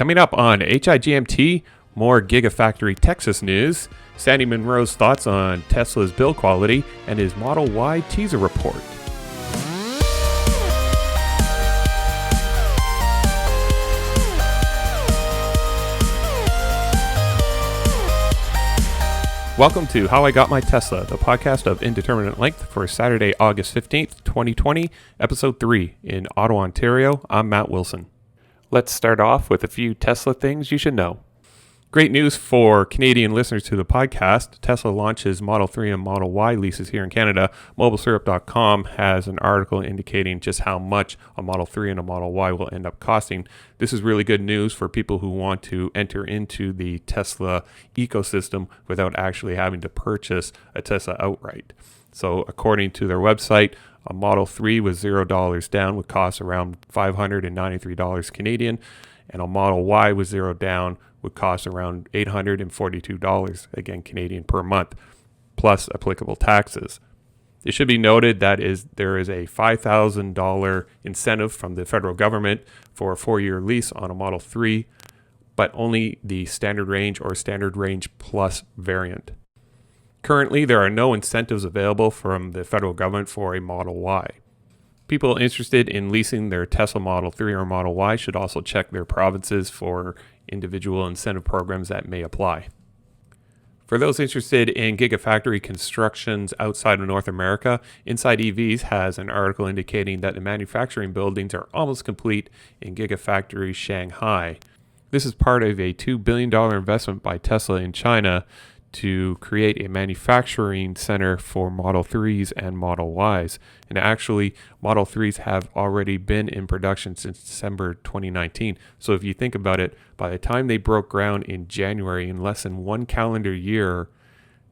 Coming up on HIGMT, more GigaFactory Texas news, Sandy Monro's thoughts on Tesla's build quality, and his Model Y teaser report. Welcome to How I Got My Tesla, the podcast of indeterminate length for Saturday, August 15th, 2020, Episode 3 in Ottawa, Ontario. I'm Matt Wilson. Let's start off with a few Tesla things you should know. Great news for Canadian listeners to the podcast. Tesla launches Model 3 and Model Y leases here in Canada. MobileSyrup.com has an article indicating just how much a Model 3 and a Model Y will end up costing. This is really good news for people who want to enter into the Tesla ecosystem without actually having to purchase a Tesla outright. So according to their website, a Model 3 with $0 down would cost around $593 Canadian, and a Model Y with $0 down would cost around $842, again Canadian, per month, plus applicable taxes. It should be noted that there is a $5,000 incentive from the federal government for a 4-year lease on a Model 3, but only the standard range or standard range plus variant. Currently, there are no incentives available from the federal government for a Model Y. People interested in leasing their Tesla Model 3 or Model Y should also check their provinces for individual incentive programs that may apply. For those interested in Gigafactory constructions outside of North America, Inside EVs has an article indicating that the manufacturing buildings are almost complete in Gigafactory Shanghai. This is part of a $2 billion investment by Tesla in China to create a manufacturing center for Model 3s and Model Ys. And actually, Model 3s have already been in production since December 2019. So if you think about it, by the time they broke ground in January, in less than 1 calendar year,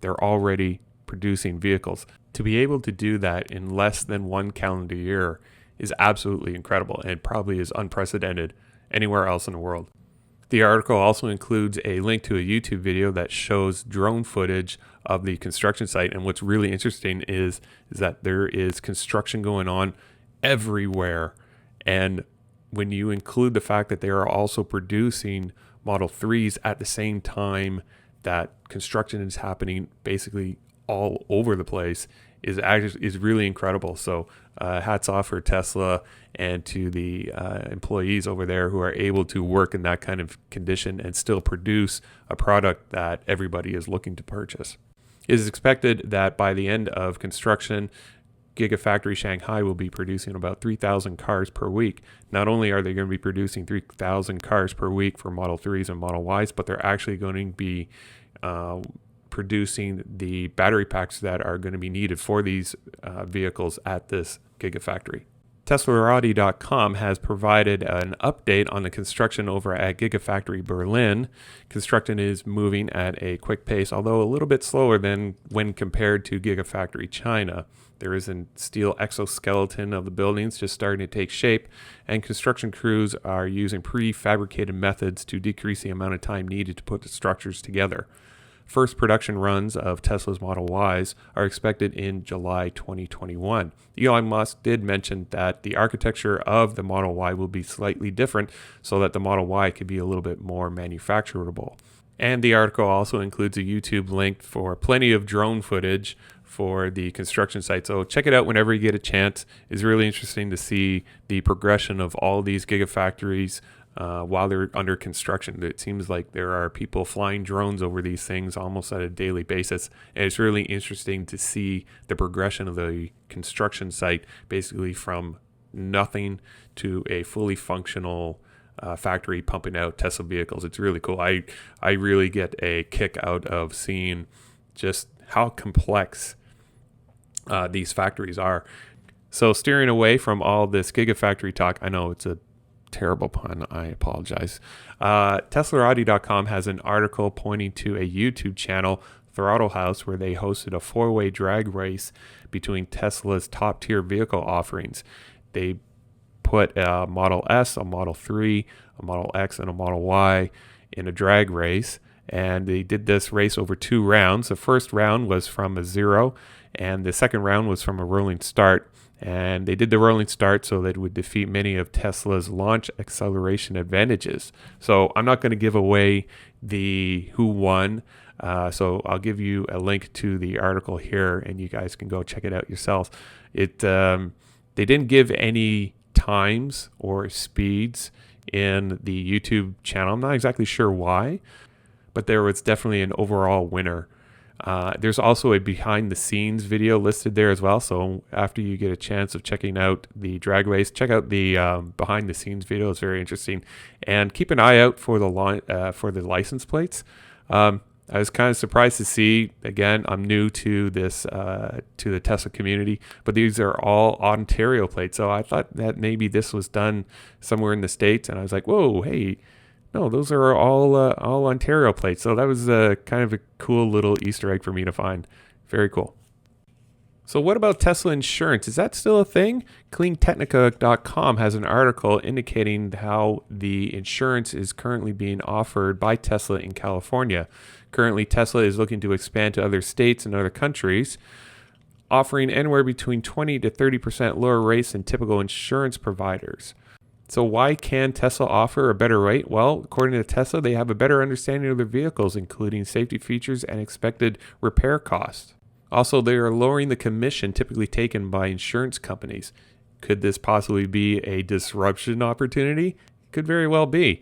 they're already producing vehicles. To be able to do that in less than 1 calendar year is absolutely incredible and probably is unprecedented anywhere else in the world. The article also includes a link to a YouTube video that shows drone footage of the construction site. And what's really interesting is that there is construction going on everywhere. And when you include the fact that they are also producing Model 3s at the same time that construction is happening basically all over the place, is really incredible. So hats off for Tesla and to the employees over there who are able to work in that kind of condition and still produce a product that everybody is looking to purchase. It is expected that by the end of construction, Gigafactory Shanghai will be producing about 3,000 cars per week. Not only are they going to be producing 3,000 cars per week for Model 3s and Model Ys, but they're actually going to be producing the battery packs that are going to be needed for these vehicles at this Gigafactory. Teslarati.com has provided an update on the construction over at Gigafactory Berlin. Construction is moving at a quick pace, although a little bit slower than when compared to Gigafactory China. There is a steel exoskeleton of the buildings just starting to take shape, and construction crews are using prefabricated methods to decrease the amount of time needed to put the structures together. First production runs of Tesla's Model Ys are expected in July 2021. Elon Musk did mention that the architecture of the Model Y will be slightly different so that the Model Y could be a little bit more manufacturable. And the article also includes a YouTube link for plenty of drone footage for the construction site. So check it out whenever you get a chance. It's really interesting to see the progression of all these Gigafactories while they're under construction. It seems like there are people flying drones over these things almost on a daily basis. And it's really interesting to see the progression of the construction site, basically from nothing to a fully functional factory pumping out Tesla vehicles. It's really cool. I really get a kick out of seeing just how complex these factories are. So steering away from all this Gigafactory talk, I know it's a terrible pun, I apologize. Teslarati.com has an article pointing to a YouTube channel, Throttle House, where they hosted a 4-way drag race between Tesla's top tier vehicle offerings. They put a Model S, a Model 3, a Model X, and a Model Y in a drag race, and they did this race over 2 rounds. The first round was from a 0, and the second round was from a rolling start. And they did the rolling start so that it would defeat many of Tesla's launch acceleration advantages. So I'm not going to give away the who won. So I'll give you a link to the article here, and you guys can go check it out yourselves. They didn't give any times or speeds in the YouTube channel. I'm not exactly sure why, but there was definitely an overall winner. There's also a behind the scenes video listed there as well. So after you get a chance of checking out the drag race, check out the behind the scenes video. It's very interesting, and keep an eye out for the license plates. I was kind of surprised to see, again, I'm new to this, to the Tesla community, but these are all Ontario plates. So I thought that maybe this was done somewhere in the States, and I was like, whoa, hey, no, those are all Ontario plates. So that was kind of a cool little Easter egg for me to find. Very cool. So what about Tesla insurance? Is that still a thing? CleanTechnica.com has an article indicating how the insurance is currently being offered by Tesla in California. Currently, Tesla is looking to expand to other states and other countries, offering anywhere between 20 to 30% lower rates than typical insurance providers. So why can Tesla offer a better rate? Well, according to Tesla, they have a better understanding of their vehicles, including safety features and expected repair costs. Also, they are lowering the commission typically taken by insurance companies. Could this possibly be a disruption opportunity? Could very well be.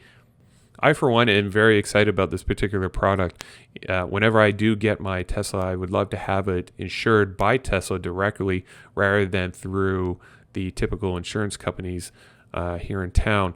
I, for one, am very excited about this particular product. Whenever I do get my Tesla, I would love to have it insured by Tesla directly rather than through the typical insurance companies here in town.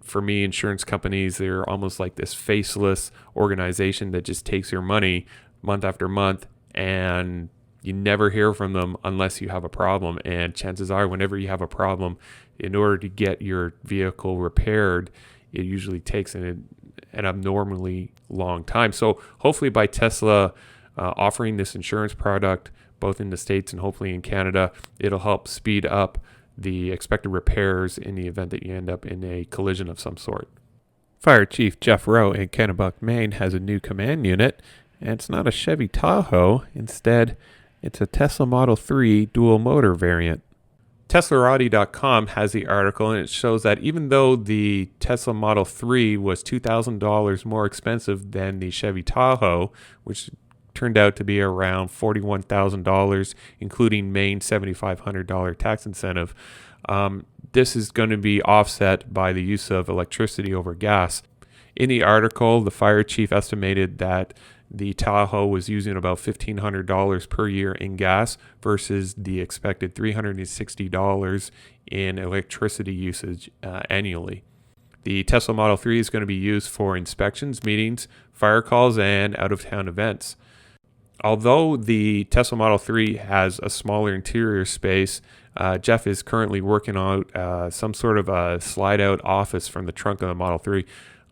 For me, insurance companies, they're almost like this faceless organization that just takes your money month after month, and you never hear from them unless you have a problem. And chances are, whenever you have a problem, in order to get your vehicle repaired, it usually takes an abnormally long time. So hopefully by Tesla offering this insurance product, both in the States and hopefully in Canada, it'll help speed up the expected repairs in the event that you end up in a collision of some sort. Fire Chief Jeff Rowe in Kennebuck, Maine has a new command unit, and it's not a Chevy Tahoe. Instead, it's a Tesla Model 3 dual motor variant. Teslarati.com has the article, and it shows that even though the Tesla Model 3 was $2,000 more expensive than the Chevy Tahoe, which turned out to be around $41,000, including Maine $7,500 tax incentive, this is going to be offset by the use of electricity over gas. In the article, the fire chief estimated that the Tahoe was using about $1,500 per year in gas versus the expected $360 in electricity usage annually. The Tesla Model 3 is going to be used for inspections, meetings, fire calls, and out-of-town events. Although the Tesla Model 3 has a smaller interior space, Jeff is currently working on some sort of a slide-out office from the trunk of the Model 3.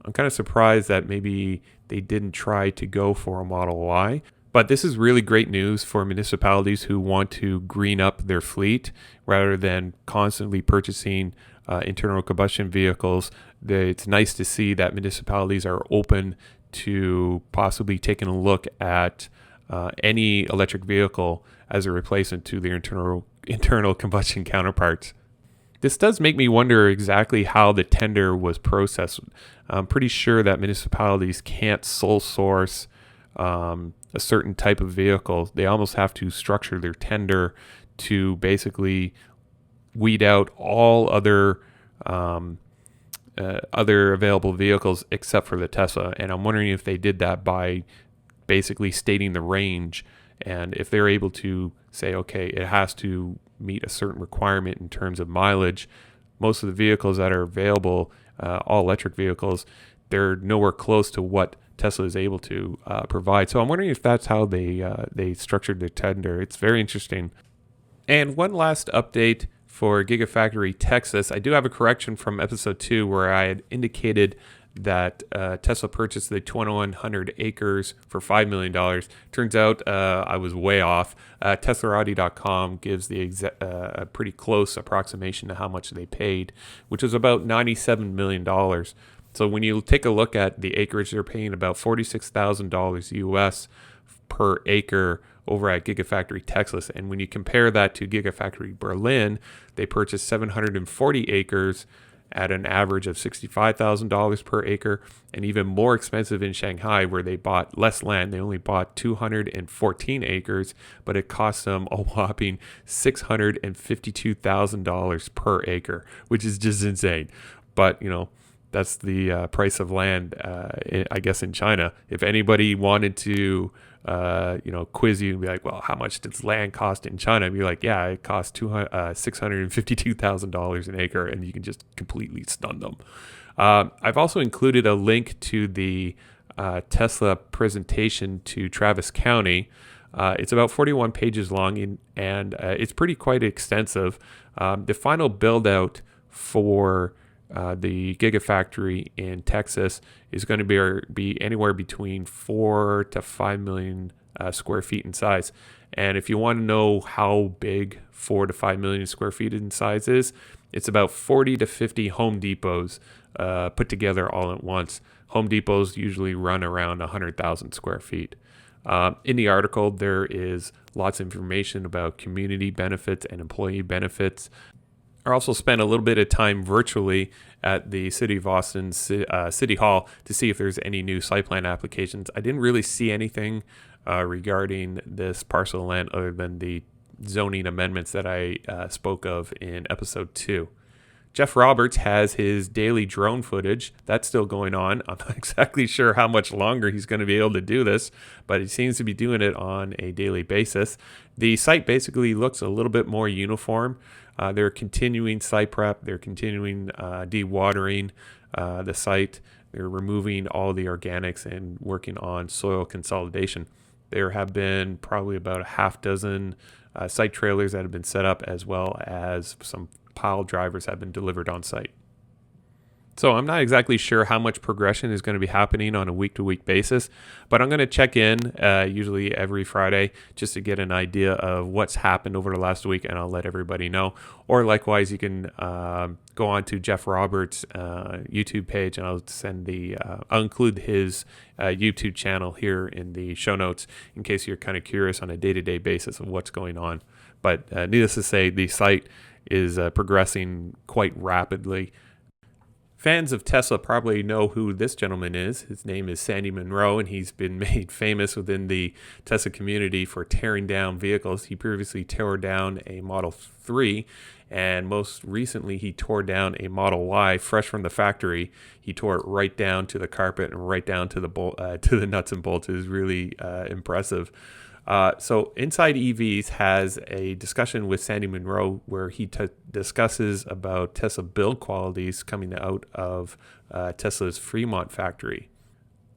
I'm kind of surprised that maybe they didn't try to go for a Model Y. But this is really great news for municipalities who want to green up their fleet rather than constantly purchasing internal combustion vehicles. It's nice to see that municipalities are open to possibly taking a look at any electric vehicle as a replacement to their internal combustion counterparts. This does make me wonder exactly how the tender was processed. I'm pretty sure that municipalities can't sole source a certain type of vehicle. They almost have to structure their tender to basically weed out all other available vehicles except for the Tesla. And I'm wondering if they did that by basically stating the range, and if they're able to say, okay, it has to meet a certain requirement in terms of mileage. Most of the vehicles that are available, all electric vehicles, they're nowhere close to what Tesla is able to provide. So I'm wondering if that's how they structured their tender. It's very interesting. And one last update for GigaFactory Texas. I do have a correction from episode 2 where I had indicated that Tesla purchased the 2,100 acres for $5 million. Turns out I was way off. Teslarati.com gives a pretty close approximation to how much they paid, which was about $97 million. So when you take a look at the acreage, they're paying about $46,000 US per acre over at GigaFactory Texas. And when you compare that to GigaFactory Berlin, they purchased 740 acres at an average of $65,000 per acre, and even more expensive in Shanghai, where they bought less land. They only bought 214 acres, but it cost them a whopping $652,000 per acre, which is just insane. But, that's the price of land, I guess, in China. If anybody wanted to, quiz you and be like, well, how much does land cost in China? I'd be like, yeah, it costs $652,000 an acre, and you can just completely stun them. I've also included a link to the Tesla presentation to Travis County. It's about 41 pages long, and it's quite extensive. The final build out for the Gigafactory in Texas is going to be anywhere between 4 to 5 million square feet in size. And if you want to know how big 4 to 5 million square feet in size is, it's about 40 to 50 Home Depots put together all at once. Home Depots usually run around 100,000 square feet. In the article, there is lots of information about community benefits and employee benefits. I also spent a little bit of time virtually at the City of Austin City Hall to see if there's any new site plan applications. I didn't really see anything regarding this parcel of land other than the zoning amendments that I spoke of in episode 2. Jeff Roberts has his daily drone footage. That's still going on. I'm not exactly sure how much longer he's going to be able to do this, but he seems to be doing it on a daily basis. The site basically looks a little bit more uniform. They're continuing site prep. They're continuing dewatering the site. They're removing all the organics and working on soil consolidation. There have been probably about a half dozen site trailers that have been set up, as well as some pile drivers have been delivered on site. So I'm not exactly sure how much progression is going to be happening on a week-to-week basis, but I'm going to check in usually every Friday just to get an idea of what's happened over the last week, and I'll let everybody know. Or likewise, you can go on to Jeff Roberts' YouTube page, and I'll include his YouTube channel here in the show notes in case you're kind of curious on a day-to-day basis of what's going on. But needless to say, the site is progressing quite rapidly. Fans of Tesla probably know who this gentleman is. His name is Sandy Monro, and he's been made famous within the Tesla community for tearing down vehicles. He previously tore down a Model 3, and most recently he tore down a Model Y fresh from the factory. He tore it right down to the carpet and right down to the nuts and bolts. It was really impressive. So Inside EVs has a discussion with Sandy Monro where he discusses about Tesla build qualities coming out of Tesla's Fremont factory.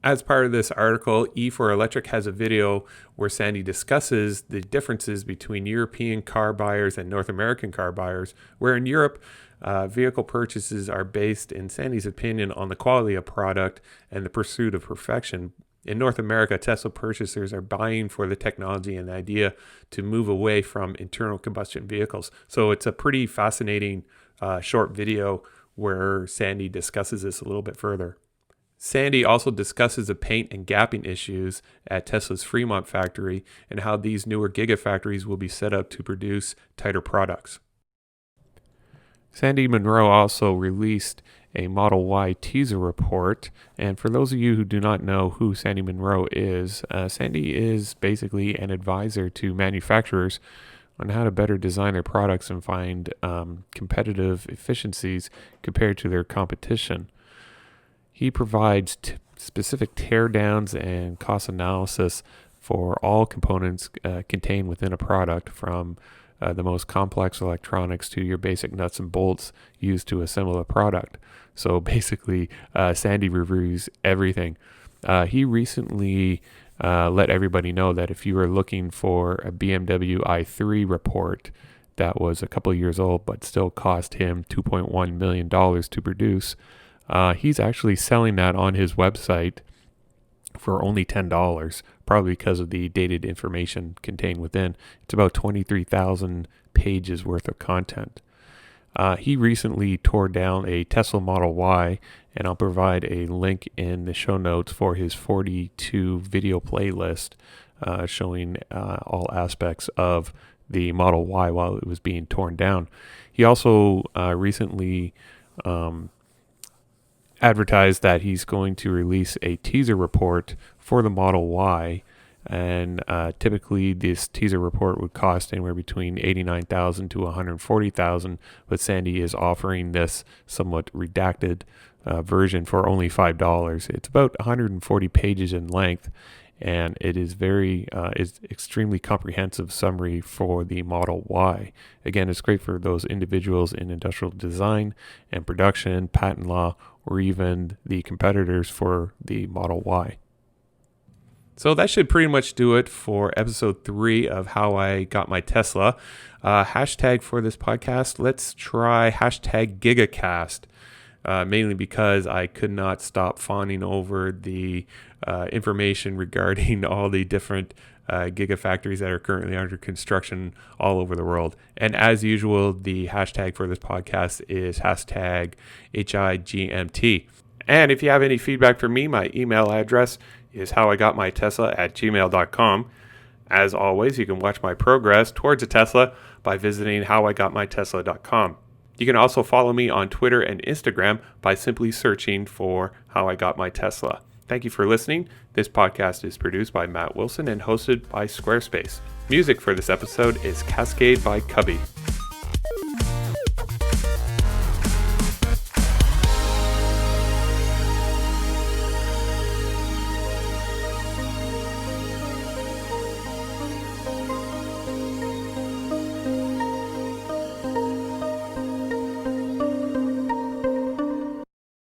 As part of this article, E4Electric has a video where Sandy discusses the differences between European car buyers and North American car buyers, where in Europe, vehicle purchases are based, in Sandy's opinion, on the quality of product and the pursuit of perfection. In North America, Tesla purchasers are buying for the technology and the idea to move away from internal combustion vehicles. So it's a pretty fascinating short video where Sandy discusses this a little bit further. Sandy also discusses the paint and gapping issues at Tesla's Fremont factory and how these newer gigafactories will be set up to produce tighter products. Sandy Monro also released a Model Y teaser report, and for those of you who do not know who Sandy Monro is, Sandy is basically an advisor to manufacturers on how to better design their products and find competitive efficiencies compared to their competition. He provides specific teardowns and cost analysis for all components contained within a product, from the most complex electronics to your basic nuts and bolts used to assemble a product. So basically, Sandy reviews everything. He recently let everybody know that if you were looking for a BMW i3 report that was a couple of years old but still cost him $2.1 million to produce, he's actually selling that on his website for only $10, probably because of the dated information contained within. It's about 23,000 pages worth of content. He recently tore down a Tesla Model Y and I'll provide a link in the show notes for his 42 video playlist showing all aspects of the Model Y while it was being torn down. He also recently advertised that he's going to release a teaser report for the Model Y, and typically this teaser report would cost anywhere between $89,000 to $140,000, but Sandy is offering this somewhat redacted version for only $5. It's about 140 pages in length, and it is is extremely comprehensive summary for the Model Y. Again, it's great for those individuals in industrial design and production, patent law, or even the competitors for the Model Y. So that should pretty much do it for episode 3 of How I Got My Tesla. Hashtag for this podcast, let's try hashtag GigaCast, mainly because I could not stop fawning over the information regarding all the different gigafactories that are currently under construction all over the world. And as usual, the hashtag for this podcast is hashtag HIGMT. And if you have any feedback for me, my email address is howigotmytesla@gmail.com. As always, you can watch my progress towards a Tesla by visiting howigotmytesla.com. You can also follow me on Twitter and Instagram by simply searching for How I Got My Tesla. Thank you for listening. This podcast is produced by Matt Wilson and hosted by Squarespace. Music for this episode is Cascade by Cubby.